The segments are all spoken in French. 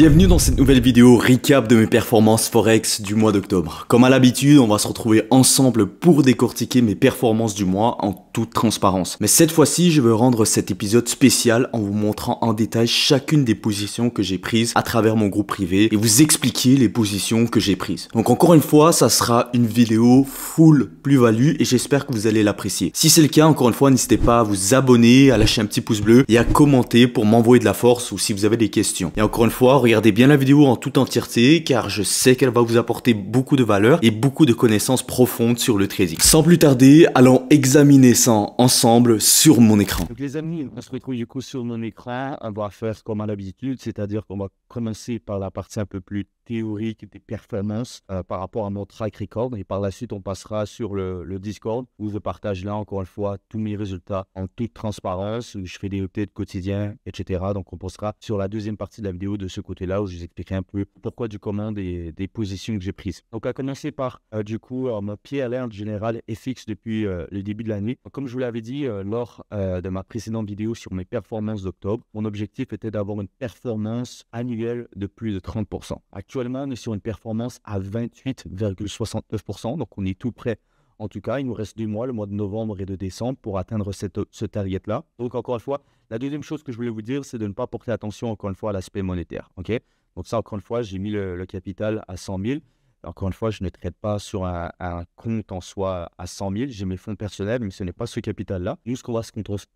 Bienvenue dans cette nouvelle vidéo recap de mes performances Forex du mois d'octobre. Comme à l'habitude, on va se retrouver ensemble pour décortiquer mes performances du mois en toute transparence. Mais cette fois-ci, je veux rendre cet épisode spécial en vous montrant en détail chacune des positions que j'ai prises à travers mon groupe privé et vous expliquer les positions que j'ai prises. Donc encore une fois, ça sera une vidéo full plus-value et j'espère que vous allez l'apprécier. Si c'est le cas, encore une fois, n'hésitez pas à vous abonner, à lâcher un petit pouce bleu et à commenter pour m'envoyer de la force ou si vous avez des questions. Et encore une fois, regardez bien la vidéo en toute entièreté car je sais qu'elle va vous apporter beaucoup de valeur et beaucoup de connaissances profondes sur le trading. Sans plus tarder, allons examiner ça ensemble sur mon écran. Donc les amis, on se retrouve du coup sur mon écran. On va faire comme à l'habitude, c'est-à-dire qu'on va commencer par la partie un peu plus théorique des performances par rapport à mon track record et par la suite on passera sur le Discord où je partage là encore une fois tous mes résultats en toute transparence, où je fais des updates quotidiens, etc. Donc on passera sur la deuxième partie de la vidéo de ce côté-là où je vous expliquerai un peu pourquoi du comment des positions que j'ai prises. Donc à commencer par du coup mon PLR en général est fixe depuis le début de l'année. Comme je vous l'avais dit lors de ma précédente vidéo sur mes performances d'octobre, mon objectif était d'avoir une performance annuelle de plus de 30%. Actuellement, on est sur une performance à 28,69%, donc on est tout près. En tout cas, il nous reste 2 mois, le mois de novembre et de décembre, pour atteindre ce target-là. Donc, encore une fois, la deuxième chose que je voulais vous dire, c'est de ne pas porter attention, encore une fois, à l'aspect monétaire. Ok. Donc ça, encore une fois, j'ai mis le capital à 100 000. Encore une fois, je ne traite pas sur un compte en soi à 100 000. J'ai mes fonds personnels, mais ce n'est pas ce capital-là. Nous, ce qu'on va se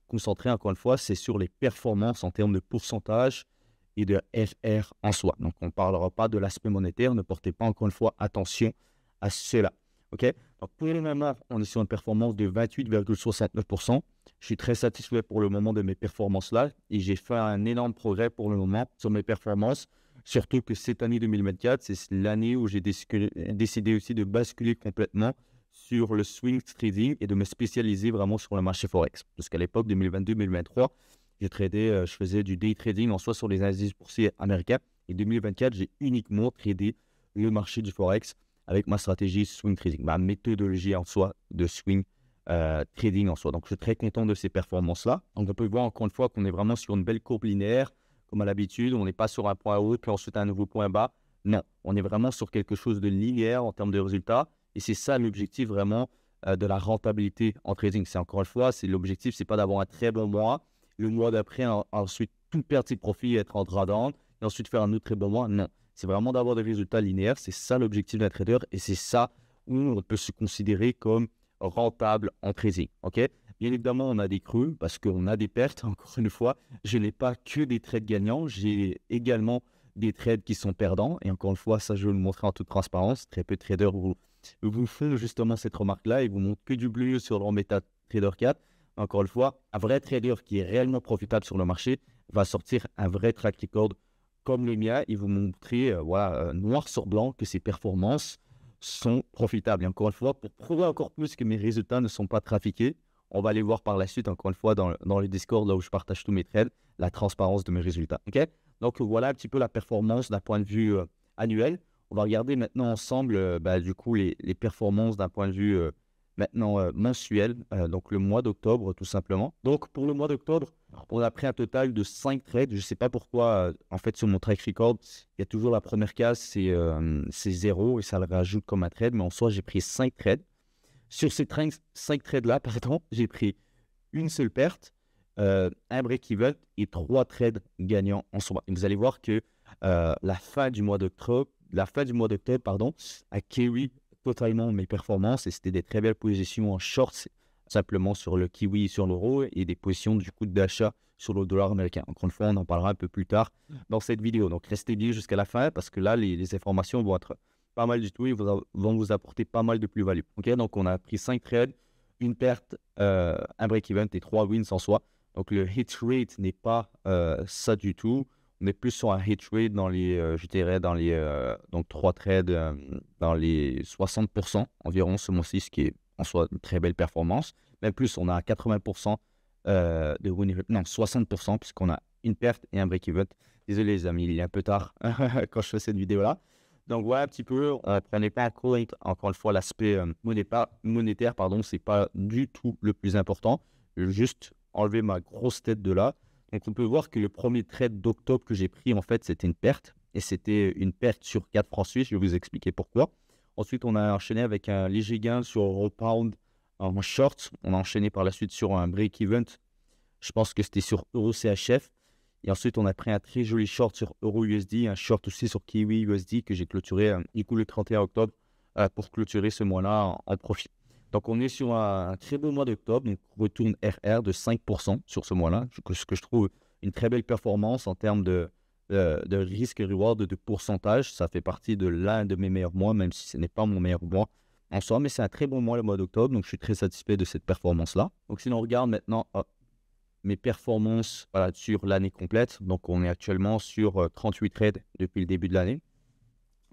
concentrer, encore une fois, c'est sur les performances en termes de pourcentage et de FR en soi. Donc, on ne parlera pas de l'aspect monétaire. Ne portez pas, encore une fois, attention à cela. OK? Donc, pour le moment, on est sur une performance de 28,69%. Je suis très satisfait pour le moment de mes performances-là et j'ai fait un énorme progrès pour le moment sur mes performances. Surtout que cette année 2024, c'est l'année où j'ai décidé aussi de basculer complètement sur le swing trading et de me spécialiser vraiment sur le marché Forex. Parce qu'à l'époque 2022-2023, je faisais du day trading en soi sur les indices boursiers américains. Et 2024, j'ai uniquement tradé le marché du Forex avec ma stratégie swing trading, ma méthodologie en soi de swing trading en soi. Donc, je suis très content de ces performances-là. Donc, on peut voir encore une fois qu'on est vraiment sur une belle courbe linéaire. Comme à l'habitude, on n'est pas sur un point haut, puis ensuite un nouveau point bas. Non, on est vraiment sur quelque chose de linéaire en termes de résultats. Et c'est ça l'objectif vraiment de la rentabilité en trading. C'est encore une fois, l'objectif, c'est pas d'avoir un très bon mois. Le mois d'après, ensuite, tout perdre ses profits et être en drawdown. Et ensuite faire un autre très bon mois. Non, c'est vraiment d'avoir des résultats linéaires. C'est ça l'objectif d'un trader. Et c'est ça où on peut se considérer comme rentable en trading. OK? Bien évidemment, on a des creux parce qu'on a des pertes. Encore une fois, je n'ai pas que des trades gagnants. J'ai également des trades qui sont perdants. Et encore une fois, ça, je vais le montrer en toute transparence. Très peu de traders vous font justement cette remarque-là et vous montrent que du bleu sur leur MetaTrader 4. Encore une fois, un vrai trader qui est réellement profitable sur le marché va sortir un vrai track record comme le mien et vous montrer noir sur blanc que ses performances sont profitables. Et encore une fois, pour prouver encore plus que mes résultats ne sont pas trafiqués, on va aller voir par la suite, encore une fois, dans le Discord, là où je partage tous mes trades, la transparence de mes résultats. Okay? Donc, voilà un petit peu la performance d'un point de vue annuel. On va regarder maintenant ensemble, du coup, les performances d'un point de vue mensuel, donc le mois d'octobre, tout simplement. Donc, pour le mois d'octobre, on a pris un total de 5 trades. Je ne sais pas pourquoi, en fait, sur mon track record, il y a toujours la première case, c'est 0 et ça le rajoute comme un trade, mais en soi, j'ai pris 5 trades. Sur ces 5 trades-là, pardon, j'ai pris une seule perte, un break-even et 3 trades gagnants en soi. Et vous allez voir que la fin du mois d'octobre, a carry totalement mes performances et c'était des très belles positions en short, simplement sur le kiwi et sur l'euro et des positions du coup d'achat sur le dollar américain. Encore une fois, on en parlera un peu plus tard dans cette vidéo. Donc, restez bien jusqu'à la fin parce que là, les informations vont être pas mal du tout, ils vont vous apporter pas mal de plus-value. Okay? Donc, on a pris 5 trades, une perte, un break-even et 3 wins en soi. Donc, le hit rate n'est pas ça du tout. On est plus sur un hit rate dans les, je dirais, donc 3 trades dans les 60% environ ce mois-ci, ce qui est en soi une très belle performance. Même plus, on a 80% de win rate, non, 60% puisqu'on a une perte et un break-even. Désolé les amis, il est un peu tard quand je fais cette vidéo-là. Donc voilà un petit peu, prenez pas en compte encore une fois l'aspect monétaire, pardon, c'est pas du tout le plus important. Juste enlever ma grosse tête de là. Donc on peut voir que le premier trade d'octobre que j'ai pris, en fait, c'était une perte. et c'était une perte sur 4 francs suisses. Je vais vous expliquer pourquoi. Ensuite, on a enchaîné avec un léger gain sur Euro Pound en short. On a enchaîné par la suite sur un break-even. Je pense que c'était sur Euro CHF. Et ensuite, on a pris un très joli short sur Euro USD, un short aussi sur Kiwi USD que j'ai clôturé du coup le 31 octobre pour clôturer ce mois-là en profit. Donc, on est sur un très beau mois d'octobre, donc retourne RR de 5% sur ce mois-là, ce que je trouve une très belle performance en termes de risque-reward de pourcentage. Ça fait partie de l'un de mes meilleurs mois, même si ce n'est pas mon meilleur mois en soi, mais c'est un très bon mois le mois d'octobre, donc je suis très satisfait de cette performance-là. Donc, si on regarde maintenant mes performances sur l'année complète, donc on est actuellement sur 38 trades depuis le début de l'année.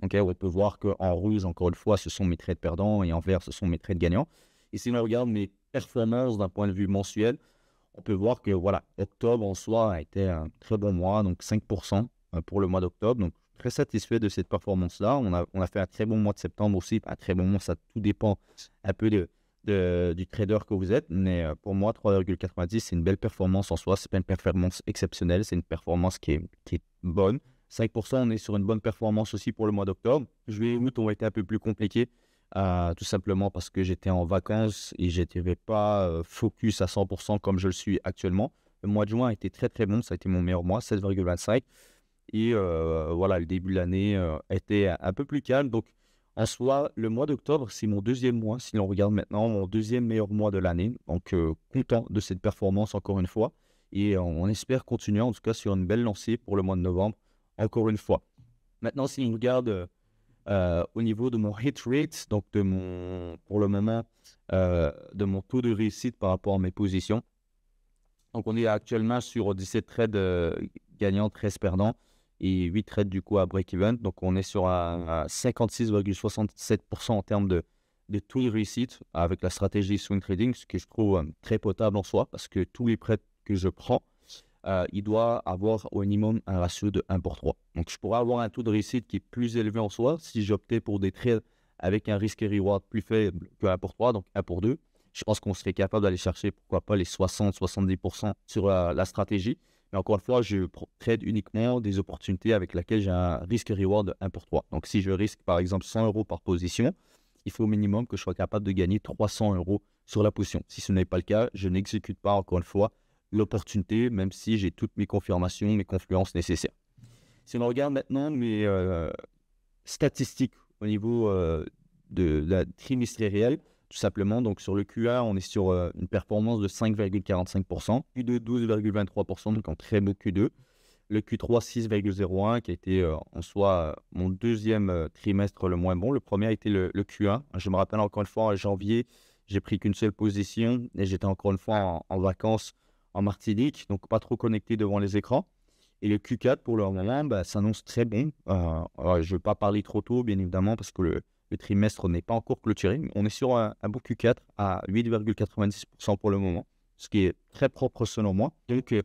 Okay, on peut voir qu'en rouge, encore une fois, ce sont mes trades perdants et en vert, ce sont mes trades gagnants. Et si on regarde mes performances d'un point de vue mensuel, on peut voir que voilà, octobre en soi a été un très bon mois, donc 5% pour le mois d'octobre. Donc, très satisfait de cette performance-là. On a fait un très bon mois de septembre aussi. Un très bon mois, ça tout dépend un peu du trader que vous êtes. Mais pour moi, 3,90, c'est une belle performance en soi. Ce n'est pas une performance exceptionnelle, c'est une performance qui est bonne. 5%, on est sur une bonne performance aussi pour le mois d'octobre. Juillet et août ont été un peu plus compliqués, tout simplement parce que j'étais en vacances et je n'étais pas focus à 100% comme je le suis actuellement. Le mois de juin a été très très bon, ça a été mon meilleur mois, 16,25. Et voilà, le début de l'année a été un peu plus calme. Donc, en soi, le mois d'octobre, c'est mon deuxième mois, si l'on regarde maintenant, mon deuxième meilleur mois de l'année. Donc, content de cette performance encore une fois. Et on espère continuer, en tout cas, sur une belle lancée pour le mois de novembre, encore une fois. Maintenant, si on regarde au niveau de mon hit rate, donc pour le moment, de mon taux de réussite par rapport à mes positions. Donc, on est actuellement sur 17 trades gagnants, 13 perdants et 8 trades du coup à break-even. Donc, on est sur un 56,67% en termes de taux de réussite avec la stratégie swing trading, ce que je trouve très potable en soi parce que tous les trades que je prends, il doit avoir au minimum un ratio de 1 pour 3. Donc, je pourrais avoir un taux de réussite qui est plus élevé en soi si j'optais pour des trades avec un risque et reward plus faible que 1 pour 3, donc 1 pour 2. Je pense qu'on serait capable d'aller chercher, pourquoi pas, les 60-70% sur la stratégie. Mais encore une fois, je trade uniquement des opportunités avec lesquelles j'ai un risque et reward de 1 pour 3. Donc, si je risque, par exemple, 100 € par position, il faut au minimum que je sois capable de gagner 300 € sur la position. Si ce n'est pas le cas, je n'exécute pas, encore une fois, l'opportunité, même si j'ai toutes mes confirmations, mes confluences nécessaires. Si on regarde maintenant mes statistiques au niveau de la trimestrielle, tout simplement, donc sur le Q1, on est sur une performance de 5,45%, Q2 12,23%, donc un très beau Q2, le Q3 6,01 qui a été en soi mon deuxième trimestre le moins bon. Le premier a été le Q1. Je me rappelle encore une fois en janvier, j'ai pris qu'une seule position et j'étais encore une fois en vacances en Martinique, donc pas trop connecté devant les écrans. Et le Q4 pour le moment s'annonce très bon. Je ne vais pas parler trop tôt, bien évidemment, parce que le trimestre n'est pas encore clôturé. Mais on est sur un beau Q4 à 8,90% pour le moment, ce qui est très propre selon moi. Donc,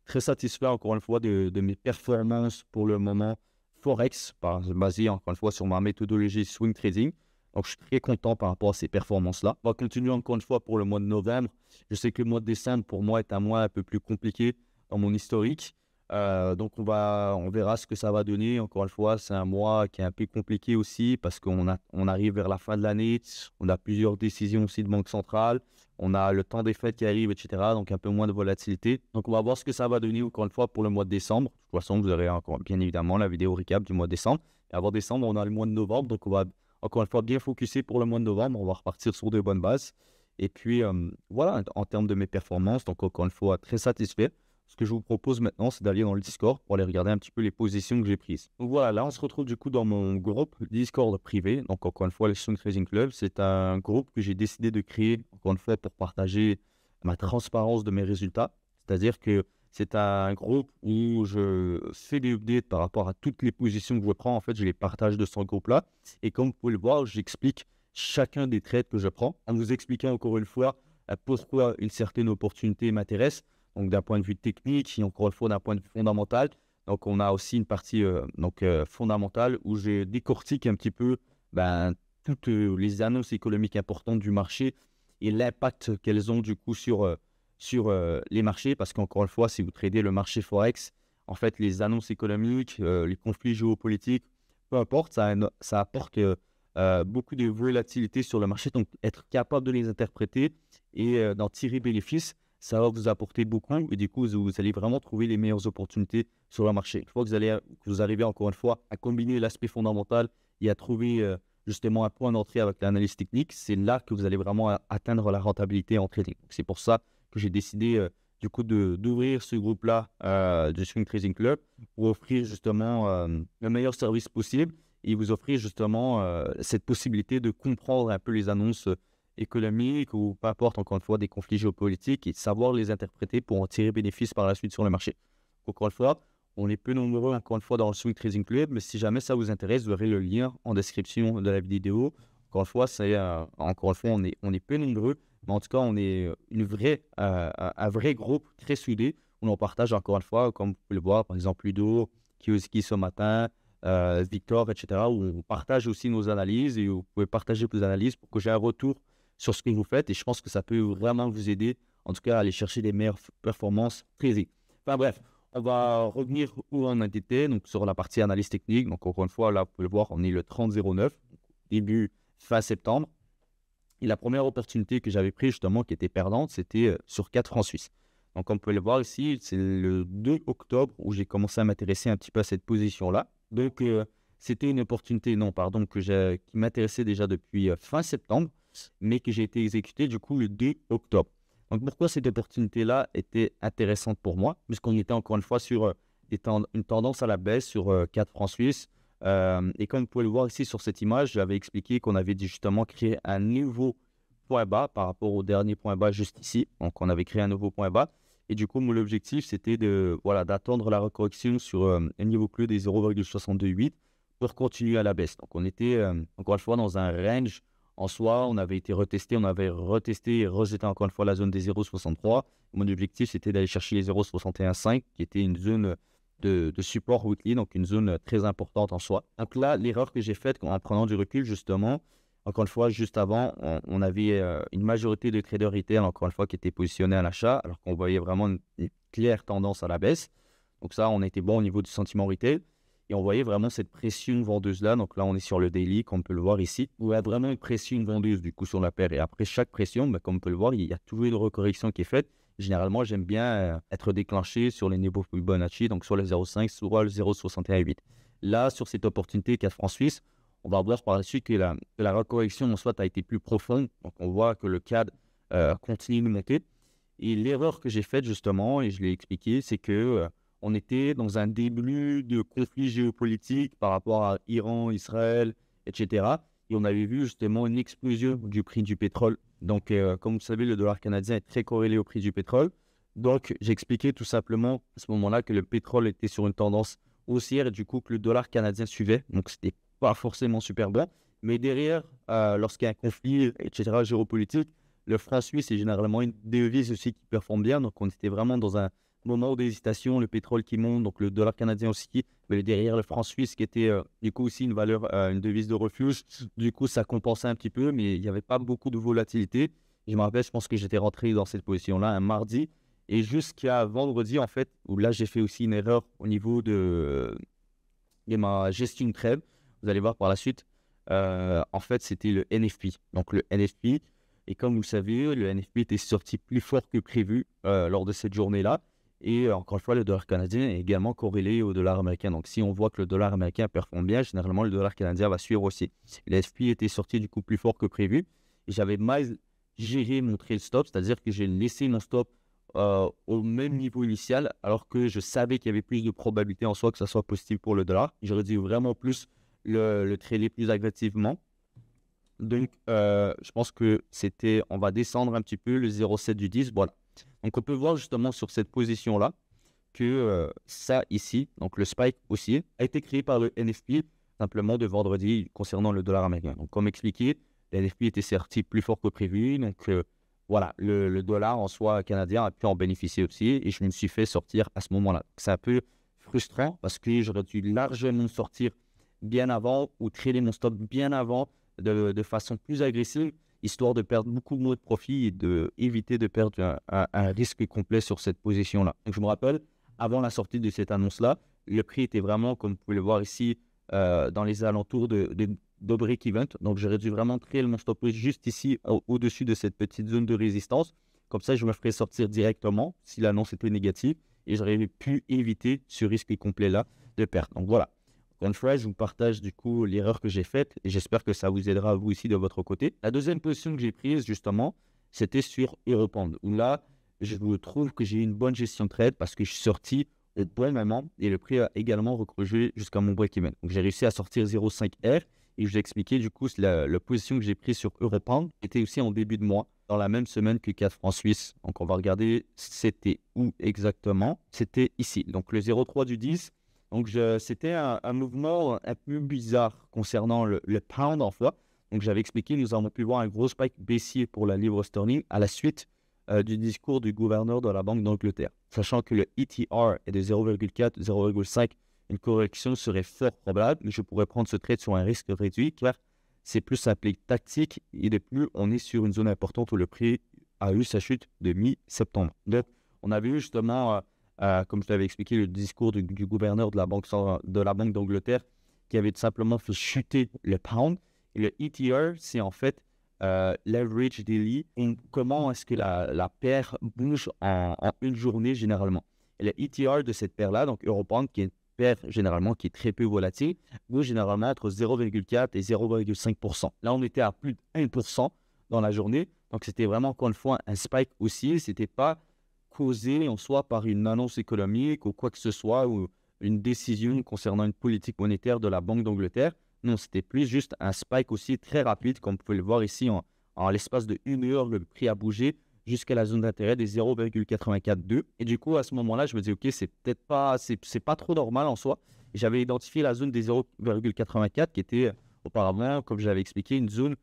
très satisfait encore une fois de mes performances pour le moment Forex, basé encore une fois sur ma méthodologie swing trading. Donc, je suis très content par rapport à ces performances-là. On va continuer encore une fois pour le mois de novembre. Je sais que le mois de décembre, pour moi, est un mois un peu plus compliqué dans mon historique. Donc, on verra ce que ça va donner. Encore une fois, c'est un mois qui est un peu compliqué aussi parce qu'on arrive vers la fin de l'année. On a plusieurs décisions aussi de banque centrale. On a le temps des fêtes qui arrive, etc. Donc, un peu moins de volatilité. Donc, on va voir ce que ça va donner encore une fois pour le mois de décembre. De toute façon, vous aurez encore, bien évidemment, la vidéo recap du mois de décembre. Et avant décembre, on a le mois de novembre. Donc, on va encore une fois bien focusé pour le mois de novembre. On va repartir sur de bonnes bases. Et puis, voilà, en termes de mes performances, donc encore une fois, très satisfait. Ce que je vous propose maintenant, c'est d'aller dans le Discord pour aller regarder un petit peu les positions que j'ai prises. Donc voilà, là, on se retrouve du coup dans mon groupe Discord privé. Donc encore une fois, le Swing Trading Club, c'est un groupe que j'ai décidé de créer, encore une fois, pour partager ma transparence de mes résultats. C'est-à-dire que c'est un groupe où je fais des updates par rapport à toutes les positions que je prends. En fait, je les partage de ce groupe-là. Et comme vous pouvez le voir, j'explique chacun des trades que je prends en vous expliquant encore une fois pourquoi une certaine opportunité m'intéresse. Donc, d'un point de vue technique et encore une fois d'un point de vue fondamental. Donc, on a aussi une partie fondamentale où je décortique un petit peu toutes les annonces économiques importantes du marché et l'impact qu'elles ont du coup sur les marchés. Parce qu'encore une fois, si vous tradez le marché Forex, en fait, les annonces économiques, les conflits géopolitiques, peu importe, ça apporte beaucoup de volatilité sur le marché. Donc, être capable de les interpréter et d'en tirer bénéfice, ça va vous apporter beaucoup. Et du coup, vous allez vraiment trouver les meilleures opportunités sur le marché. Une fois que vous arrivez encore une fois à combiner l'aspect fondamental et à trouver justement un point d'entrée avec l'analyse technique, c'est là que vous allez vraiment atteindre la rentabilité en trading. C'est pour ça que j'ai décidé du coup d'ouvrir ce groupe-là du Swing Trading Club pour offrir justement le meilleur service possible et vous offrir justement cette possibilité de comprendre un peu les annonces économiques ou peu importe encore une fois des conflits géopolitiques et de savoir les interpréter pour en tirer bénéfice par la suite sur le marché. Encore une fois, on est peu nombreux encore une fois dans le Swing Trading Club, mais si jamais ça vous intéresse, vous aurez le lien en description de la vidéo. Encore une fois, on est peu nombreux, mais en tout cas, on est un vrai groupe très soudé où on partage encore une fois, comme vous pouvez le voir, par exemple Ludo, Kioski ce matin, Victor, etc., où on partage aussi nos analyses et vous pouvez partager vos analyses pour que j'ai un retour sur ce que vous faites et je pense que ça peut vraiment vous aider, en tout cas, à aller chercher des meilleures performances trading. Enfin bref, on va revenir où on était, donc sur la partie analyse technique. Donc encore une fois, là, vous pouvez le voir, on est le 30-09, fin septembre. Et la première opportunité que j'avais prise justement, qui était perdante, c'était sur 4 francs suisses. Donc on peut le voir ici, c'est le 2 octobre où j'ai commencé à m'intéresser un petit peu à cette position-là. Donc c'était une opportunité, qui m'intéressait déjà depuis fin septembre, mais que j'ai été exécutée du coup le 2 octobre. Donc pourquoi cette opportunité-là était intéressante pour moi? Puisqu'on était encore une fois sur une tendance à la baisse sur 4 francs suisses. Et comme vous pouvez le voir ici sur cette image, j'avais expliqué qu'on avait justement créé un nouveau point bas par rapport au dernier point bas juste ici. Donc on avait créé un nouveau point bas. Et du coup, mon objectif, c'était d'attendre la recorrection sur un niveau clé des 0,628 pour continuer à la baisse. Donc on était encore une fois dans un range. En soi, on avait retesté et rejeté encore une fois la zone des 0,63. Mon objectif, c'était d'aller chercher les 0,615 qui était une zone de support weekly, donc une zone très importante en soi. Donc là, l'erreur que j'ai faite en prenant du recul, justement, encore une fois, juste avant, on avait une majorité de traders retail, encore une fois, qui étaient positionnés à l'achat, alors qu'on voyait vraiment une claire tendance à la baisse. Donc ça, on était bon au niveau du sentiment retail. Et on voyait vraiment cette pression vendeuse-là. Donc là, on est sur le daily, comme on peut le voir ici. Où il y a vraiment une pression vendeuse du coup sur la paire. Et après chaque pression, comme on peut le voir, il y a toujours une recorrection qui est faite. Généralement, j'aime bien être déclenché sur les niveaux Fibonacci, donc soit le 0,5, soit le 0,618. Là, sur cette opportunité 4 francs suisses, on va voir par la suite que la recorrection en soit a été plus profonde. Donc on voit que le CAD continue de monter. Et l'erreur que j'ai faite justement, et je l'ai expliqué, c'est que on était dans un début de conflit géopolitique par rapport à Iran, Israël, etc. Et on avait vu justement une explosion du prix du pétrole. Donc, comme vous savez, le dollar canadien est très corrélé au prix du pétrole. Donc, j'ai expliqué tout simplement à ce moment-là que le pétrole était sur une tendance haussière et du coup que le dollar canadien suivait. Donc, c'était pas forcément super bon. Mais derrière, lorsqu'il y a un conflit, etc., géopolitique, le franc suisse est généralement une devise aussi qui performe bien. Donc, on était vraiment dans un moment d'hésitation, le pétrole qui monte, donc le dollar canadien aussi, mais derrière le franc suisse qui était du coup aussi une valeur, une devise de refuge. Du coup, ça compensait un petit peu, mais il n'y avait pas beaucoup de volatilité. Je me rappelle, je pense que j'étais rentré dans cette position-là un mardi et jusqu'à vendredi, en fait, où là, j'ai fait aussi une erreur au niveau de ma gestion de trade. Vous allez voir par la suite, en fait, c'était le NFP. Donc, le NFP, et comme vous le savez, le NFP était sorti plus fort que prévu lors de cette journée-là. Et encore une fois, le dollar canadien est également corrélé au dollar américain. Donc, si on voit que le dollar américain performe bien, généralement, le dollar canadien va suivre aussi. Le FP était sorti du coup plus fort que prévu. Et j'avais mal géré mon trail stop, c'est-à-dire que j'ai laissé mon stop au même niveau initial, alors que je savais qu'il y avait plus de probabilité en soi que ça soit positif pour le dollar. J'aurais dû vraiment plus le trader plus agressivement. Donc, je pense que on va descendre un petit peu le 0,7 du 10, voilà. Donc, on peut voir justement sur cette position-là que ça ici, donc le spike haussier, a été créé par le NFP simplement de vendredi concernant le dollar américain. Donc, comme expliqué, le NFP était sorti plus fort que prévu. Donc, voilà, le dollar en soi canadien a pu en bénéficier aussi et je me suis fait sortir à ce moment-là. C'est un peu frustrant parce que j'aurais dû largement sortir bien avant ou trader mon stop bien avant de façon plus agressive, histoire de perdre beaucoup moins de profit et d'éviter de perdre un risque complet sur cette position-là. Donc, je me rappelle, avant la sortie de cette annonce-là, le prix était vraiment, comme vous pouvez le voir ici, dans les alentours de break-even. Donc, j'aurais dû vraiment créer mon stop loss juste ici, au-dessus de cette petite zone de résistance. Comme ça, je me ferais sortir directement si l'annonce était négative et j'aurais pu éviter ce risque complet-là de perte. Donc, voilà. Encore une fois, je vous partage du coup l'erreur que j'ai faite et j'espère que ça vous aidera vous aussi de votre côté. La deuxième position que j'ai prise, justement, c'était sur Europound, où là, je vous trouve que j'ai eu une bonne gestion de trade parce que je suis sorti au bon moment et le prix a également recroché jusqu'à mon break-even. Donc, j'ai réussi à sortir 0,5R et je vous ai expliqué du coup la position que j'ai prise sur Europound était aussi en début de mois, dans la même semaine que 4 francs suisses. Donc, on va regarder c'était où exactement. C'était ici, donc le 0,3 du 10. Donc, c'était un mouvement un peu bizarre concernant le pound en fait. Donc, j'avais expliqué, nous avons pu voir un gros spike baissier pour la livre sterling à la suite du discours du gouverneur de la Banque d'Angleterre. Sachant que le ETR est de 0,4, 0,5, une correction serait fort probable, mais je pourrais prendre ce trade sur un risque réduit car c'est plus appelé tactique et de plus, on est sur une zone importante où le prix a eu sa chute de mi-septembre. Donc, on avait eu justement, comme je l'avais expliqué, le discours du gouverneur de la Banque d'Angleterre qui avait tout simplement fait chuter le pound. Et le ETR, c'est en fait l'average daily. Comment est-ce que la paire bouge en une journée généralement. Et le ETR de cette paire-là, donc Europound, qui est une paire généralement qui est très peu volatile, bouge généralement entre 0,4 et 0,5%. Là, on était à plus de 1% dans la journée. Donc, c'était vraiment, encore une fois, un spike aussi. Ce n'était pas causé en soi par une annonce économique ou quoi que ce soit, ou une décision concernant une politique monétaire de la Banque d'Angleterre. Non, c'était plus juste un spike aussi très rapide, comme vous pouvez le voir ici, en l'espace de 1 heure, le prix a bougé jusqu'à la zone d'intérêt des 0,842. Et du coup, à ce moment-là, je me dis, OK, c'est peut-être pas, c'est pas trop normal en soi. Et j'avais identifié la zone des 0,84 qui était auparavant, comme j'avais expliqué, une zone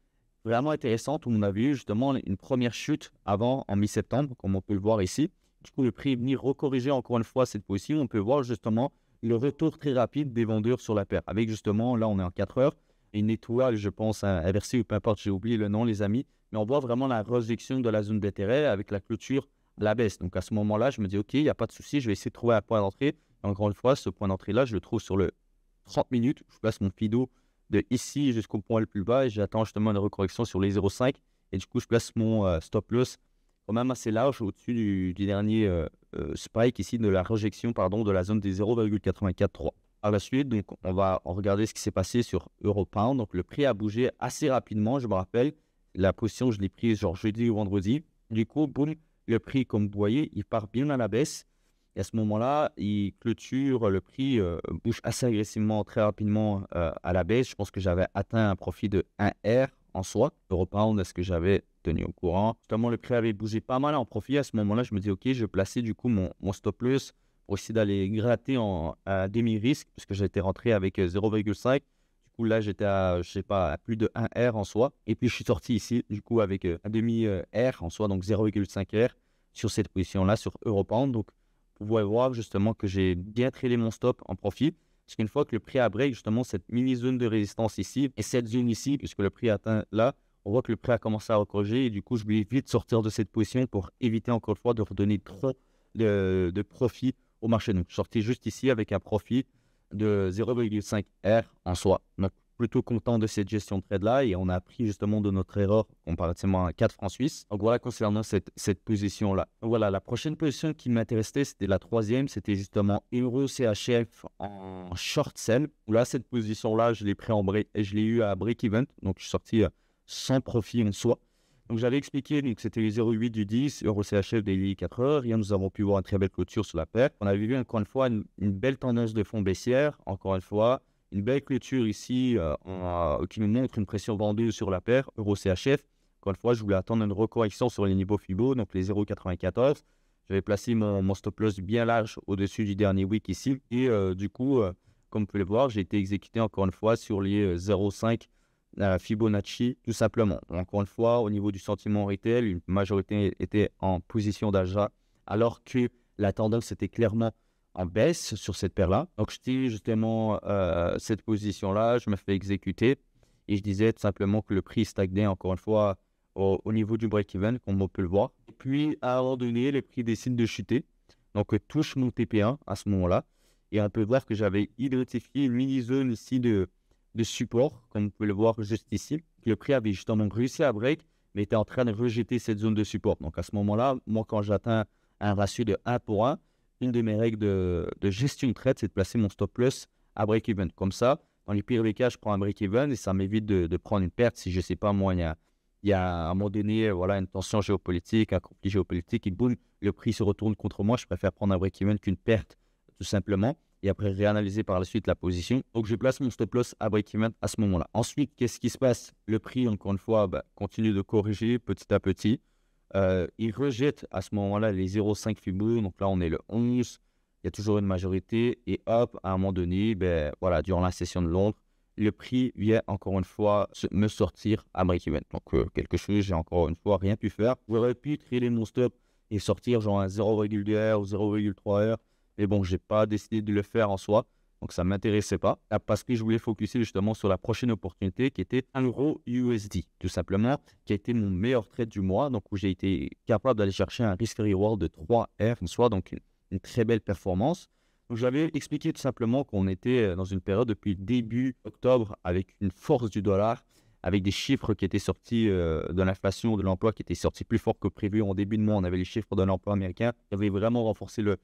vraiment intéressante où on avait eu justement une première chute avant, en mi-septembre, comme on peut le voir ici. Du coup, le prix est venu recorriger encore une fois cette position. On peut voir justement le retour très rapide des vendeurs sur la paire. Avec justement, là, on est en 4 heures, une étoile, je pense, inversée ou peu importe, j'ai oublié le nom, les amis. Mais on voit vraiment la rejection de la zone d'intérêt avec la clôture à la baisse. Donc, à ce moment-là, je me dis, OK, il n'y a pas de souci, je vais essayer de trouver un point d'entrée. Et encore une fois, ce point d'entrée-là, je le trouve sur le 30 minutes. Je place mon FIDO de ici jusqu'au point le plus bas et j'attends justement une recorrection sur les 0,5. Et du coup, je place mon stop loss quand même assez large au-dessus du dernier spike ici de la rejection de la zone des 0,843. À la suite, donc, on va regarder ce qui s'est passé sur Europound. Donc, le prix a bougé assez rapidement. Je me rappelle, la position, je l'ai prise genre jeudi ou vendredi. Du coup, boum, le prix, comme vous voyez, il part bien à la baisse. Et à ce moment-là, il clôture, le prix bouge assez agressivement, très rapidement à la baisse. Je pense que j'avais atteint un profit de 1R en soi. Europound, est-ce que j'avais tenu au courant? Justement, le prix avait bougé pas mal en profit. À ce moment-là, je me dis, OK, je vais placer du coup mon stop loss pour essayer d'aller gratter un demi-risque, puisque j'étais rentré avec 0,5. Du coup, là, j'étais à, je sais pas, à plus de 1R en soi. Et puis, je suis sorti ici, du coup, avec un demi-R en soi, donc 0,5R sur cette position-là, sur Europound. Donc, vous pouvez voir justement que j'ai bien tradé mon stop en profit. Parce qu'une fois que le prix a break, justement, cette mini-zone de résistance ici et cette zone ici, puisque le prix atteint là, on voit que le prix a commencé à recorriger et du coup, je voulais vite sortir de cette position pour éviter encore une fois de redonner trop de profit au marché. Donc, je sortais juste ici avec un profit de 0,5R en soi. Donc, plutôt content de cette gestion de trade-là et on a appris justement de notre erreur comparativement à 4 francs suisses. Donc, voilà concernant cette position-là. Voilà, la prochaine position qui m'intéressait, c'était la troisième, c'était justement Euro CHF en short sell. Là, cette position-là, je l'ai pris je l'ai eu à break-even. Donc, je suis sorti sans profit en soi. Donc, j'avais expliqué que c'était les 0,8 du 10, Euro CHF daily 4 heures. Hier, nous avons pu voir une très belle clôture sur la paire. On avait vu encore une fois une belle tendance de fond baissière. Encore une fois, une belle clôture ici qui nous montre une pression vendue sur la paire, Euro CHF. Encore une fois, je voulais attendre une recorrection sur les niveaux FIBO, donc les 0,94. J'avais placé mon stop loss bien large au-dessus du dernier wick ici. Et du coup, comme vous pouvez le voir, j'ai été exécuté encore une fois sur les 0,5 Fibonacci, tout simplement. Encore une fois, au niveau du sentiment retail, une majorité était en position d'achat, alors que la tendance était clairement en baisse sur cette paire-là. Donc, je tire justement cette position-là, je me fais exécuter et je disais tout simplement que le prix stagnait encore une fois au niveau du break-even, comme on peut le voir. Et puis, à un moment donné, les prix décident de chuter. donc touche mon TP1 à ce moment-là. Et on peut voir que j'avais identifié une mini-zone ici de support, comme vous pouvez le voir juste ici. Le prix avait justement réussi à break, mais était en train de rejeter cette zone de support. Donc à ce moment-là, moi, quand j'atteins un ratio de 1 pour 1, une de mes règles de gestion de trade, c'est de placer mon stop loss à break-even. Comme ça, dans les pires des cas, je prends un break-even et ça m'évite de prendre une perte si je ne sais pas, moi, il y a à un moment donné voilà, une tension géopolitique, un conflit géopolitique, et boum, le prix se retourne contre moi. Je préfère prendre un break-even qu'une perte, tout simplement, et après réanalyser par la suite la position. Donc, je place mon stop loss à break-even à ce moment-là. Ensuite, qu'est-ce qui se passe? Le prix, encore une fois, continue de corriger petit à petit. Il rejette à ce moment-là les 0,5 Fibonacci. Donc là, on est le 11. Il y a toujours une majorité. Et hop, à un moment donné, voilà, durant la session de Londres, le prix vient encore une fois me sortir à break-even. Donc, quelque chose, j'ai encore une fois rien pu faire. J'aurais pu trader mon stop et sortir genre à 0,2 heures ou 0,3 heures. Mais bon, je n'ai pas décidé de le faire en soi. Donc, ça ne m'intéressait pas. Parce que je voulais focuser justement sur la prochaine opportunité qui était 1 euro USD, tout simplement, qui a été mon meilleur trade du mois. Donc, où j'ai été capable d'aller chercher un risk-reward de 3R, soit donc une très belle performance. Donc, j'avais expliqué tout simplement qu'on était dans une période depuis début octobre avec une force du dollar, avec des chiffres qui étaient sortis de l'inflation, de l'emploi qui étaient sortis plus fort que prévu. En début de mois, on avait les chiffres de l'emploi américain qui avaient vraiment renforcé le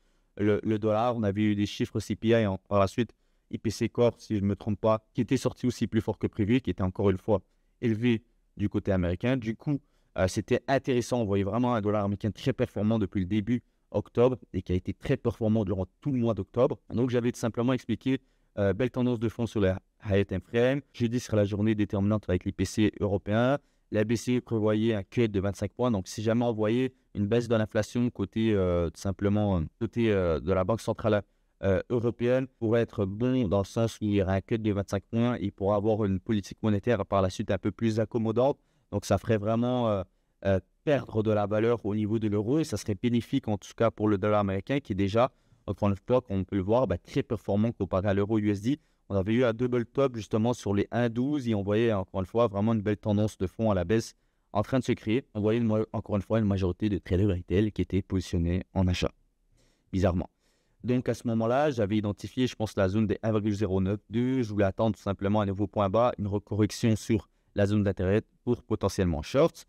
dollar. On avait eu des chiffres CPI par la suite, IPC Corp, si je ne me trompe pas, qui était sorti aussi plus fort que prévu, qui était encore une fois élevé du côté américain. Du coup, c'était intéressant. On voyait vraiment un dollar américain très performant depuis le début octobre et qui a été très performant durant tout le mois d'octobre. Donc, j'avais tout simplement expliqué belle tendance de fond sur les high time frame. Jeudi sera la journée déterminante avec l'IPC européen. La BCE prévoyait un cut de 25 points. Donc, si jamais on voyait une baisse de l'inflation côté tout simplement côté de la Banque centrale européenne, pourrait être bon dans le sens où il y aura un cut de 25 points et pourra avoir une politique monétaire par la suite un peu plus accommodante. Donc, ça ferait vraiment perdre de la valeur au niveau de l'euro et ça serait bénéfique en tout cas pour le dollar américain qui est déjà, comme on peut le voir, très performant comparé à l'euro USD. On avait eu un double top justement sur les 1,12 et on voyait encore une fois vraiment une belle tendance de fond à la baisse en train de se créer. On voyait encore une fois une majorité de traders retail qui étaient positionnés en achat, bizarrement. Donc à ce moment-là, j'avais identifié, je pense, la zone des 1,092. Je voulais attendre tout simplement un nouveau point bas, une recorrection sur la zone d'intérêt pour potentiellement short.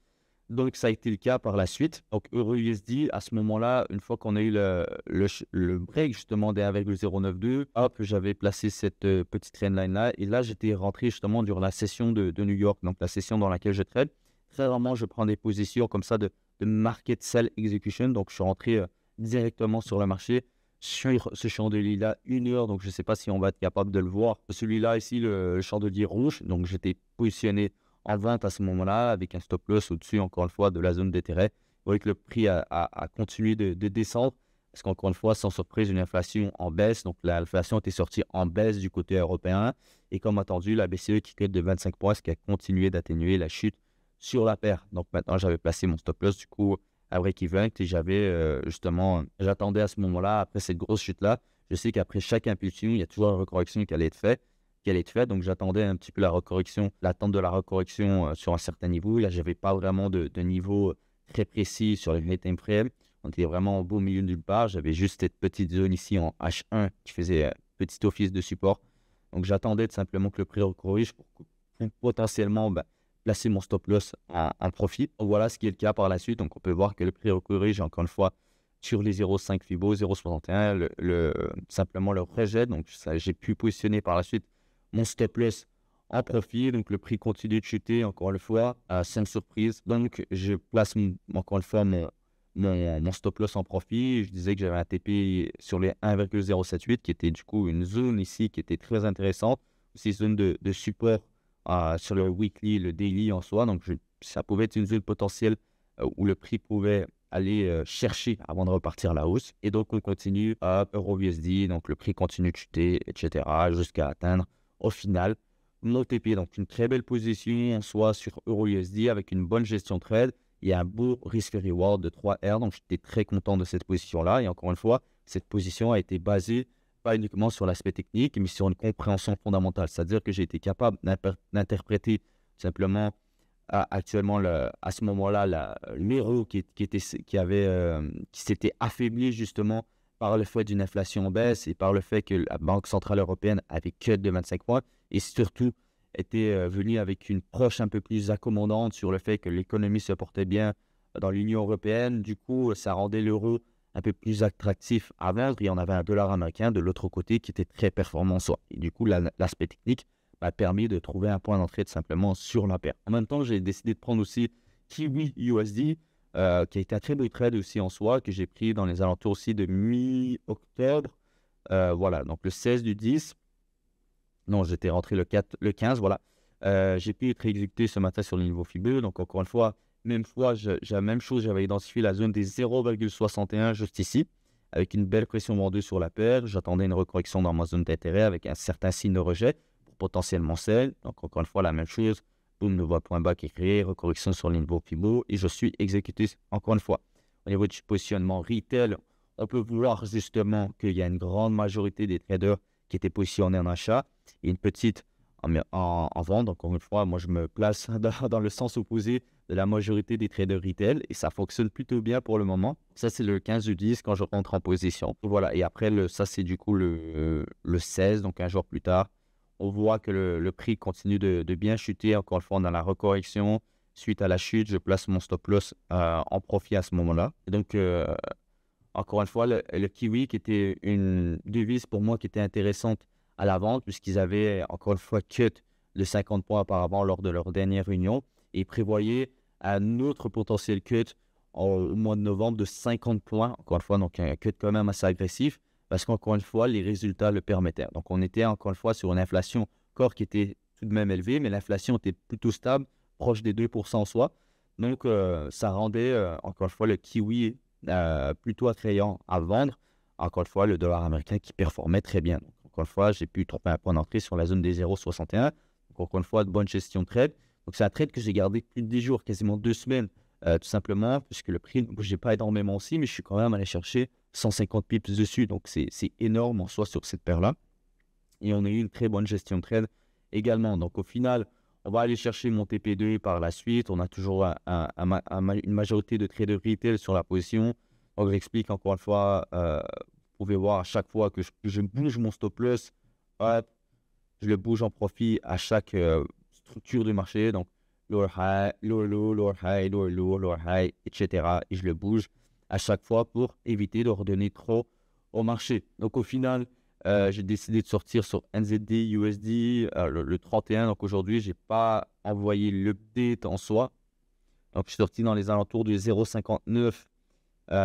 Donc, ça a été le cas par la suite. Donc, Euro-USD, à ce moment-là, une fois qu'on a eu le break justement des 1,092, hop, j'avais placé cette petite trendline-là. Et là, j'étais rentré justement durant la session de New York, donc la session dans laquelle je trade. Très rarement, je prends des positions comme ça de market sell execution. Donc, je suis rentré directement sur le marché sur ce chandelier-là, 1 heure. Donc, je ne sais pas si on va être capable de le voir. Celui-là, ici, le chandelier rouge. Donc, j'étais positionné en vente à ce moment-là, avec un stop loss au-dessus, encore une fois, de la zone d'intérêt. Vous voyez que le prix a continué de descendre, parce qu'encore une fois, sans surprise, une inflation en baisse. Donc, l'inflation était sortie en baisse du côté européen. Et comme attendu, la BCE qui quitte de 25 points, ce qui a continué d'atténuer la chute sur la paire. Donc, maintenant, j'avais placé mon stop loss, du coup, à break-even, et j'avais justement, j'attendais à ce moment-là, après cette grosse chute-là. Je sais qu'après chaque impulsion, il y a toujours une recorrection qui allait être faite. Donc j'attendais un petit peu la recorrection, l'attente de la recorrection sur un certain niveau. Là, j'avais pas vraiment de niveau très précis sur les time frame. On était vraiment au beau milieu de nulle part. J'avais juste cette petite zone ici en H1 qui faisait petit office de support. Donc j'attendais tout simplement que le prix recorrige pour potentiellement placer mon stop loss en profit. Donc, voilà ce qui est le cas par la suite. Donc on peut voir que le prix recorrige encore une fois sur les 0,5 Fibo, 0,61, simplement le rejet. Donc j'ai pu positionner par la suite mon stop loss en profit, donc le prix continue de chuter encore une fois, sans surprise. Donc je place encore une fois mon stop loss en profit. Je disais que j'avais un TP sur les 1,078 qui était du coup une zone ici qui était très intéressante. C'est une zone de support sur le weekly, le daily en soi. Donc ça pouvait être une zone potentielle où le prix pouvait aller chercher avant de repartir à la hausse. Et donc on continue à Euro-USD, donc le prix continue de chuter, etc. jusqu'à atteindre au final nos TP. Donc une très belle position en soi sur Euro-USD avec une bonne gestion de trade et un beau risk-reward de 3R. Donc j'étais très content de cette position-là. Et encore une fois, cette position a été basée pas uniquement sur l'aspect technique, mais sur une compréhension fondamentale. C'est-à-dire que j'ai été capable d'interpréter simplement actuellement à ce moment-là l'euro qui s'était affaibli justement par le fait d'une inflation en baisse et par le fait que la Banque centrale européenne avait cut de 25 points et surtout était venue avec une approche un peu plus accommodante sur le fait que l'économie se portait bien dans l'Union européenne. Du coup, ça rendait l'euro un peu plus attractif à vendre et on avait un dollar américain de l'autre côté qui était très performant en soi. Et du coup, l'aspect technique m'a permis de trouver un point d'entrée tout simplement sur la paire. En même temps, j'ai décidé de prendre aussi Kiwi USD, qui a été un très beau trade aussi en soi, que j'ai pris dans les alentours aussi de mi-octobre. Voilà, donc le 16 du 10. Non, j'étais rentré le 15, voilà. J'ai pu être exécuté ce matin sur le niveau FIBE. Donc encore une fois, la même chose, j'avais identifié la zone des 0,61 juste ici, avec une belle pression vendue sur la paire. J'attendais une recorrection dans ma zone d'intérêt avec un certain signe de rejet pour potentiellement sell. Donc encore une fois, la même chose. Boom, nouveau point bas qui est créé, recorrection sur le niveau FIBO et je suis exécuté encore une fois. Au niveau du positionnement retail, on peut voir justement qu'il y a une grande majorité des traders qui étaient positionnés en achat et une petite en vente. Donc, encore une fois, moi, je me place dans le sens opposé de la majorité des traders retail et ça fonctionne plutôt bien pour le moment. Ça, c'est le 15 du 10 quand je rentre en position. Voilà, et après, ça, c'est du coup le 16, donc un jour plus tard. On voit que le prix continue de bien chuter. Encore une fois, dans la recorrection. Suite à la chute, je place mon stop loss en profit à ce moment-là. Et donc, encore une fois, le Kiwi qui était une devise pour moi qui était intéressante à la vente puisqu'ils avaient encore une fois cut de 50 points auparavant lors de leur dernière réunion et prévoyaient un autre potentiel cut au mois de novembre de 50 points. Encore une fois, donc un cut quand même assez agressif parce qu'encore une fois, les résultats le permettaient. Donc, on était encore une fois sur une inflation corps qui était tout de même élevée, mais l'inflation était plutôt stable, proche des 2% en soi. Donc, ça rendait encore une fois le Kiwi plutôt attrayant à vendre. Encore une fois, le dollar américain qui performait très bien. Donc, encore une fois, j'ai pu trouver un point d'entrée sur la zone des 0,61. Donc, encore une fois, de bonne gestion de trade. Donc, c'est un trade que j'ai gardé plus de 10 jours, quasiment 2 semaines, tout simplement, puisque le prix ne bougeait pas énormément aussi, mais je suis quand même allé chercher 150 pips dessus. Donc, c'est énorme en soi sur cette paire-là. Et on a eu une très bonne gestion de trade également. Donc, au final, on va aller chercher mon TP2 par la suite. On a toujours une majorité de traders retail sur la position. Donc, j'explique encore une fois, vous pouvez voir à chaque fois que je bouge mon stop loss, hop, je le bouge en profit à chaque structure du marché. Donc, lower high, lower low, lower high, lower low, lower high, etc. Et je le bouge à chaque fois pour éviter de redonner trop au marché. Donc, au final, j'ai décidé de sortir sur NZD, USD le 31. Donc, aujourd'hui, je n'ai pas envoyé l'update en soi. Donc, je suis sorti dans les alentours du 0,59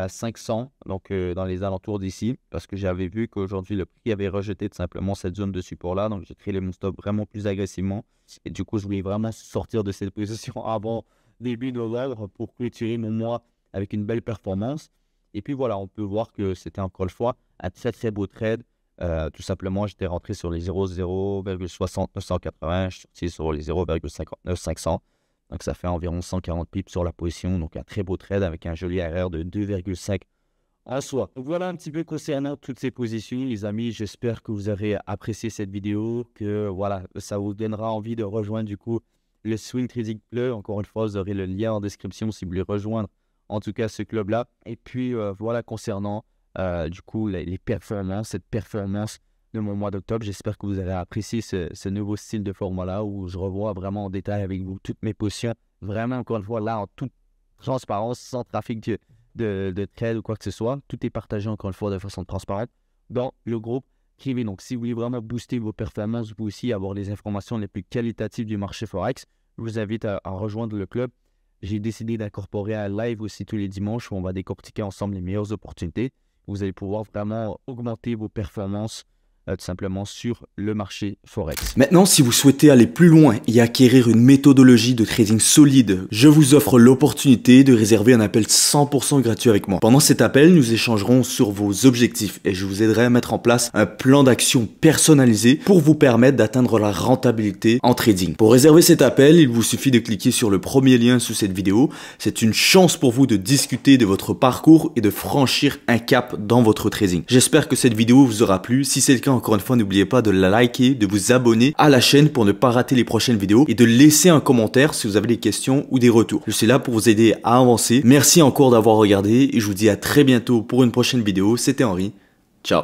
500, donc dans les alentours d'ici, parce que j'avais vu qu'aujourd'hui, le prix avait rejeté tout simplement cette zone de support-là. Donc, j'ai créé mon stop vraiment plus agressivement. Et du coup, je voulais vraiment sortir de cette position avant début novembre pour clôturer mon mois avec une belle performance. Et puis, voilà, on peut voir que c'était encore une fois un très, très beau trade. Tout simplement, j'étais rentré sur les 0,980, je suis sorti sur les 0,59 500. Donc, ça fait environ 140 pips sur la position. Donc, un très beau trade avec un joli RR de 2,5 en soi. Donc, voilà un petit peu concernant toutes ces positions, les amis. J'espère que vous avez apprécié cette vidéo, que voilà, ça vous donnera envie de rejoindre du coup le Swing Trading Club. Encore une fois, vous aurez le lien en description si vous voulez rejoindre en tout cas ce club-là. Et puis, voilà concernant du coup les performances, cette performance de mon mois d'octobre. J'espère que vous avez apprécié ce nouveau style de format-là où je revois vraiment en détail avec vous toutes mes positions. Vraiment, encore une fois, là, en toute transparence, sans trafic de trade ou quoi que ce soit. Tout est partagé, encore une fois, de façon transparente dans le groupe privé. Donc, si vous voulez vraiment booster vos performances, vous aussi avoir les informations les plus qualitatives du marché Forex, je vous invite à rejoindre le club. J'ai décidé d'incorporer un live aussi tous les dimanches où on va décortiquer ensemble les meilleures opportunités. Vous allez pouvoir vraiment augmenter vos performances tout simplement sur le marché Forex. Maintenant, si vous souhaitez aller plus loin et acquérir une méthodologie de trading solide, je vous offre l'opportunité de réserver un appel 100% gratuit avec moi. Pendant cet appel, nous échangerons sur vos objectifs et je vous aiderai à mettre en place un plan d'action personnalisé pour vous permettre d'atteindre la rentabilité en trading. Pour réserver cet appel, il vous suffit de cliquer sur le premier lien sous cette vidéo. C'est une chance pour vous de discuter de votre parcours et de franchir un cap dans votre trading. J'espère que cette vidéo vous aura plu. Si c'est le cas, encore une fois, n'oubliez pas de la liker, de vous abonner à la chaîne pour ne pas rater les prochaines vidéos et de laisser un commentaire si vous avez des questions ou des retours. Je suis là pour vous aider à avancer. Merci encore d'avoir regardé et je vous dis à très bientôt pour une prochaine vidéo. C'était Henri. Ciao.